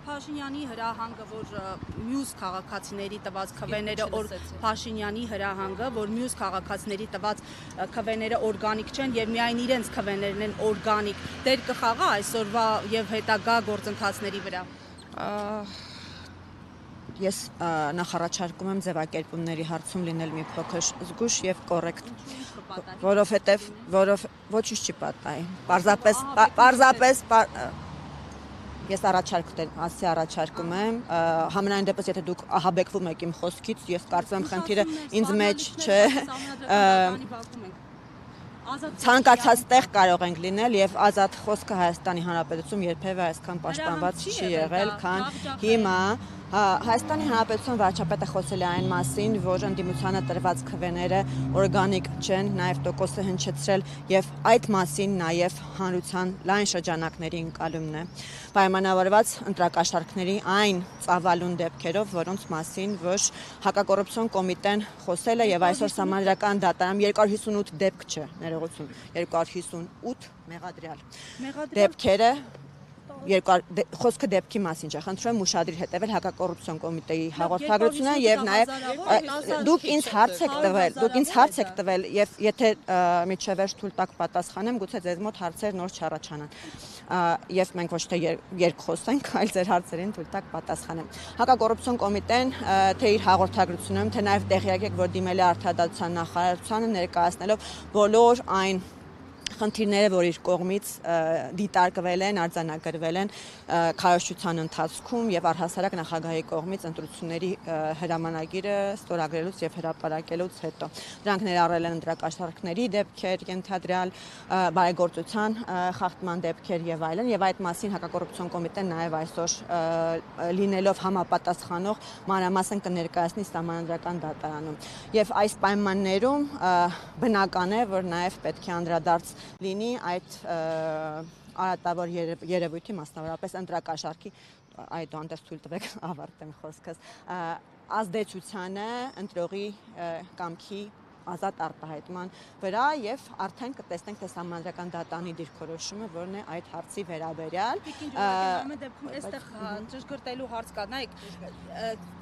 Փաշինյանի հրահանգը, որ մյուս քաղաքացիների տված քվեները Փաշինյանի հրահանգը, որ մյուս քաղաքացիների տված քվեները օրգանիկ չեն եւ միայն իրենց քվեներն են օրգանիկ, դեր կխաղա այսօրվա եւ հետագա գործընթացների վրա։ Ես նախարարչարկում եմ ձևակերպումների հարցում լինել մի փոքր զգուշ եւ կոռեկտ, որովհետեւ ոչինչ չի պատահի։ Պարզապես ես առաջարկում եմ, համենայն դեպս եթե դուք ահաբեկվում եք իմ խոսքից, ես կարծում եմ խնդիրը ինձ մեջ չէ։ Ցանկացած տեղ կարող ենք լինել եւ ազատ խոսքը Հայաստանի Հանրապետությունում երբեւե այսքան պաշտպանված չի եղել, քան հիմա։ Հայաստանի Հանրապետության վարչապետը խոսել է այն մասին, որ ընդդիմությանը տրված քվեները օրգանիկ չեն, նաև տոկոսը հնչեցրել եւ այդ մասին նաև հանրության լայն շրջանակների ընկալումն է։ Պայմանավորված ընտրակաշառքների այն ծավալուն դեպքերով, որոնց մասին որ հակակոռուպցիոն կոմիտեն խոսել է եւ այսօր Սահմանադրական դատարանում 258 դեպք չէ, ներողություն, 258 մեղադրյալ դեպքերը խոսքը դեպքի մասին չէ, խնդրում եմ ուշադրիր հետևել հակակոռուպցիոն կոմիտեի հաղորդագրությունը եւ նաեւ դուք ինձ հարց եք տվել եւ եթե միջև վերջ թույլ տաք պատասխանեմ, գուցե ձեզ մոտ հարցեր նոր չառաջանան։ Եվ մենք ոչ թե երկխոսենք, այլ ձեր հարցերին թույլ տաք պատասխանեմ։ Հակակոռուպցիոն կոմիտեն թե իր հաղորդագրությունում, թե նաեւ տեղյակ եք, որ դիմել է Արդարադատության նախարարությանը ներկայացնելով բոլոր այն խնդիրները, որ իր կողմից դիտարկվել են, արձանագրվել են քարոզչության ընթացքում եւ առհասարակ նախագահի կողմից ընտրությունների հրամանագիրը ստորագրելուց եւ հրապարակելուց հետո։ Դրանք ներառել են ընտրակաշառքների դեպքեր, ենթադրյալ բարեգործության խախտման դեպքեր եւ այլն, եւ այդ մասին հակակոռուպցիոն կոմիտեն նաեւ այսօր լինելով համապատասխանող մանրամասն կներկայացնի Սահմանադրական դատարանում։ Եվ այս պայմաններում բնական է, որ նաեւ պետք է անդրադարձ լինի այդ արատավոր երևույթի, մասնավորապես ընտրակաշառքի, այդուհանդերձ թույլ տվեք ավարտեմ խոսքս, ազդեցությանը ընտրողի կամքի ազատ արտահայտման վրա եւ արդեն կտեսնենք թե Սահմանադրական դատարանի դիրքորոշումը որն է այդ հարցի վերաբերյալ։ Ամեն դեպքում այստեղ ճշգրտելու հարց կա, նայեք,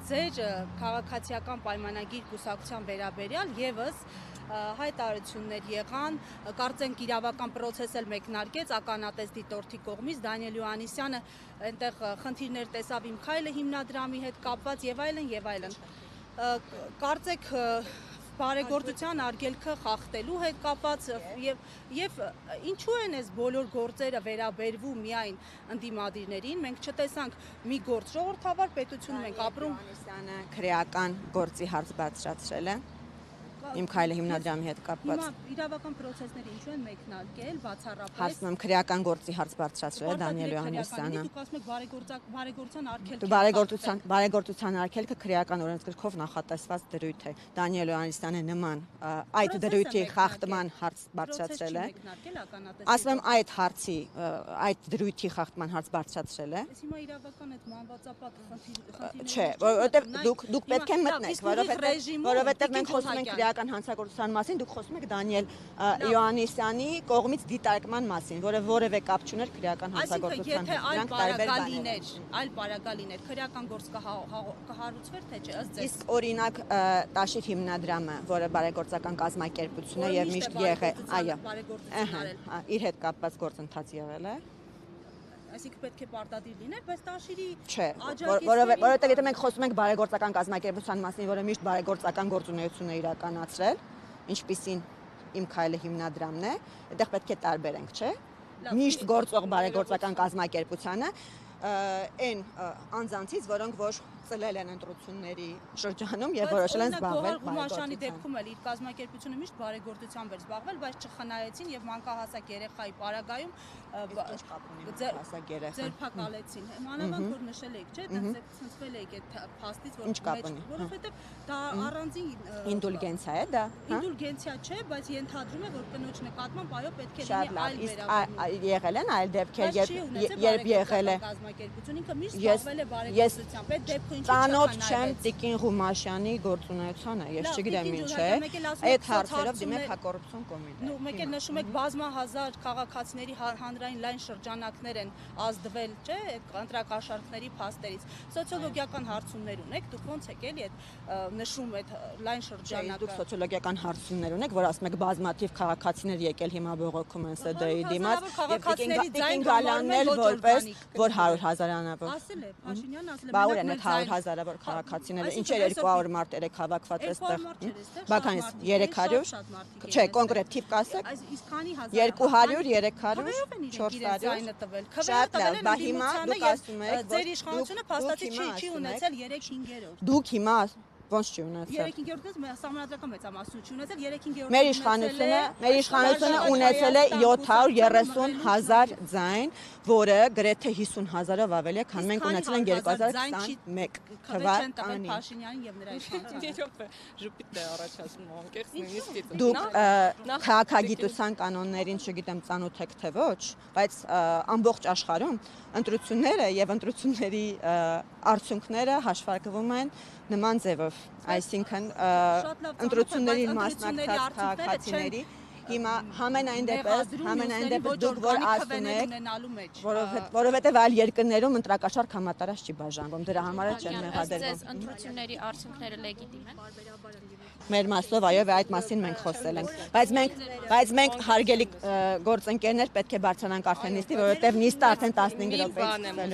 ձեր քաղաքացիական պայմանագիր կուսակցության վերաբերյալ եւս հայտարարություններ եղան, կարծենք իրավական process էլ մեկնարկեց ականատես դիտորդի կողմից, Դանիել Հովհաննիսյանը այնտեղ խնդիրներ տեսավ Իմ քայլը հիմնադրամի հետ կապված եւ այլն։ Կարծեք բարեգործության արգելքը խախտելու հետ կապված եւ ինչու են այս բոլոր գործերը վերաբերվում միայն ընդդիմադիրներին, մենք չտեսանք մի գործ, ժողովրդավար պետություն մենք ապրում։ Հովհաննիսյանը քրեական գործի հարց բարձրացրել է Իմ քայլը հիմնադրամի հետ կապված։ Հիմա իրավական process-ները ինչու են մեկնարկել, բացառապես։ Հարցնում եմ քրեական գործի հարց բարձրացրել է Դանիել Հովհաննիսյանը։ Դուք ասում եք բարեգործության արգելք։ Բարեգործության արգելքը քրեական օրենսգրքով նախատեսված դրույթ է։ Դանիել Հովհաննիսյանը նման այդ դրույթի խախտման հարց բարձրացրել է։ Ասում եմ այդ դրույթի խախտման հարց բարձրացրել է։ Իսկ հիմա իրավական այդ մանվածապատ խնդիրները։ Չէ, որովհետև դուք պետք է մտնեք, որովհետև մենք խոսում ենք քրեական հանցագործության մասին, դուք խոսում եք Դանիել Հովհաննիսյանի կողմից դիտարկման մասին, որը որևէ կապ չուներ քրեական հանցագործության հետ։ Դրանք այլ պարագա լիներ, քրեական գործ կհարուցվեր թե չէ, ըստ ձեզ։ Իսկ օրինակ Տաշիր հիմնադրամը, որը բարեգործական կազմակերպություն է եւ միշտ եղել, այո, իր հետ կապված գործընթաց եղել է։ Այսինքն պետք է պարտադիր լիներ, բայց Տաշիրի Չէ, որովհետև եթե մենք խոսում ենք բարեգործական կազմակերպության մասին, որը միշտ բարեգործական գործունեություն է իրականացրել, ինչպիսին Իմ քայլը հիմնադրամն է, այդտեղ պետք է տարբերենք, չէ։ Միշտ գործող բարեգործական կազմակերպությանը այն անձանցից, որոնք որ ծլել են ընտրությունների շրջանում եւ որոշել են զբաղվել Գումաշյանի դեպքում էլ իր կազմակերպությունը միշտ բարեգործությամբ էր զբաղվել, բայց չխնայեցին եւ մանկահասակ երեխայի պարագայում ձերբակալեցին։ Մանավանդ որ նշել եք, չէ՞, ցնցվել եք այդ փաստից, որովհետեւ դա առանձին ինդուլգենցիա է դա։ Ինդուլգենցիա չէ, բայց ենթադրում է, որ կնոջ նկատմամբ այո պետք է լինի այլ վերաբերմունք։ Եղել են այլ դեպքեր, երբ եղել է կազմակերպություն, ինքը միշտ զբաղվել է բարեկամությամբ, այդ դեպքում ինչի՞ Ծանոթ չեմ Տիկին Ղումաշյանի գործունեությանը, ես չգիտեմ ինչ է։ Այդ հարցերով դիմեք հակոռուպցիոն կոմիտե։ Նու մեկ էլ նշում եք բազմահազար քաղաքացիների հանրային լայն շրջանակներ են ազդվել, չէ՞, այդ ընտրակաշառքների փաստերից։ Սոցիոլոգիական հարցումներ ունեք, դուք ո՞նց եք էլի այդ նշում այդ լայն շրջանակը։ Դուք սոցիոլոգիական հարցումներ ունեք, որ ասում եք բազմաթիվ քաղաքացիներ եկել հիմա բողոքում են ՍԴ-ի դիմաց, եւ Տիկին Գալյանն էլ որպես որ 100,000 անավոր։ Ասել է, Փաշինյանն ասել է, Բա ուր են այդ 100,000-ավոր քաղաքացիները, ինչեր 200 մարդ երեք հավաքված այստեղ։ Բականից 300, չէ, կոնկրետ թիվ կասեք։ Իսկ քանի հազար 200, 300, 400։ Ձայնը տվել։ Շատ լավ, բա հիմա դուք ասում եք, ձեր իշխանությունը փաստացի չի ունեցել 3/5-ով։ Դուք հիմա ոնց չի ունեցել։ 3/5-ով սահմանադրական մեծամասնություն ունեցել, 3/5-ով։ Մեր իշխանությունը ունեցել է 730,000 ձայն, որը գրեթե 50,000-ով ավելի է, քան մենք ունեցել ենք 2021 թվականին։ Փաշինյանին եւ նրա իշխանությանը։ Ժուպիտը առաջացնում անկեղծ նույնիսկ։ Դուք քաղաքագիտության կանոններին, չգիտեմ, ծանոթ եք թե ոչ, բայց ամբողջ աշխարհում ընտրությունները եւ ընտրությունների արդյունքները հաշվարկվում են նման ձևով, այսինքն ընտրությունների մասնակցած քաղաքացիների հիմա համենայն դեպս դուք որ ասում եք, որովհետև այլ երկրներում ընտրակաշառք համատարած չի բաժանվում, դրա համար է չեն մեղադրվում։ Ձեզ ընտրությունների արդյունքները լեգիտիմ են։ Մեր մասով այո, այդ մասին մենք խոսել ենք, բայց մենք հարգելի գործընկերներ պետք է բարձրանանք արդեն նիստի, որովհետև նիստը արդեն 15 րոպեից սկսել է։